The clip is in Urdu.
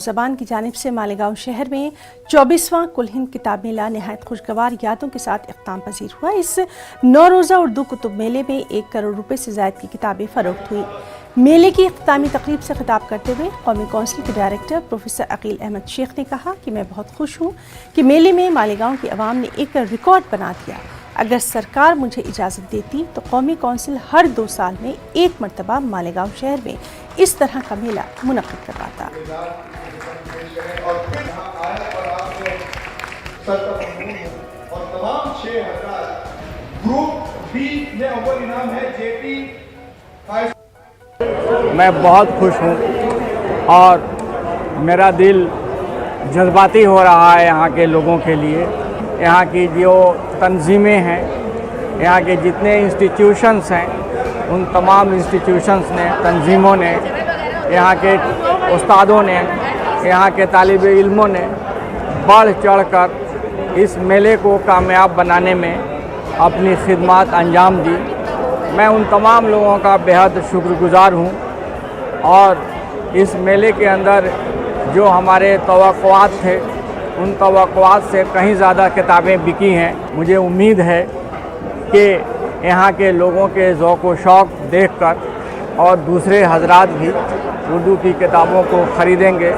زبان کی جانب سے مالیگاؤں شہر میں 24واں کل ہند کتاب میلہ نہایت خوشگوار یادوں کے ساتھ اختتام پذیر ہوا۔ اس 9 روزہ اردو کتب میلے میں 1 کروڑ روپے سے زائد کی کتابیں فروخت ہوئی۔ میلے کی اختتامی تقریب سے خطاب کرتے ہوئے قومی کونسل کے ڈائریکٹر پروفیسر عقیل احمد شیخ نے کہا کہ میں بہت خوش ہوں کہ میلے میں مالیگاؤں کی عوام نے ایک ریکارڈ بنا دیا۔ اگر سرکار مجھے اجازت دیتی تو قومی کونسل ہر 2 سال میں 1 مرتبہ مالیگاؤں شہر میں اس طرح کا میلہ منعقد کرواتا۔ اور تمام 6000 گروپ بی میں اول انعام ہے JP۔ میں بہت خوش ہوں اور میرا دل جذباتی ہو رہا ہے یہاں کے لوگوں کے لیے۔ یہاں کی جو تنظیمیں ہیں، یہاں کے جتنے انسٹیٹیوشنز ہیں، ان تمام انسٹیٹیوشنز نے، تنظیموں نے، یہاں کے استادوں نے، یہاں کے طالب علموں نے بڑھ چڑھ کر اس میلے کو کامیاب بنانے میں اپنی خدمات انجام دی۔ میں ان تمام لوگوں کا بہت شکر گزار ہوں اور اس میلے کے اندر جو ہمارے توقعات تھے ان توقعات سے کہیں زیادہ کتابیں بکی ہیں۔ مجھے امید ہے کہ یہاں کے لوگوں کے ذوق و شوق دیکھ کر اور دوسرے حضرات بھی اردو کی کتابوں کو خریدیں گے۔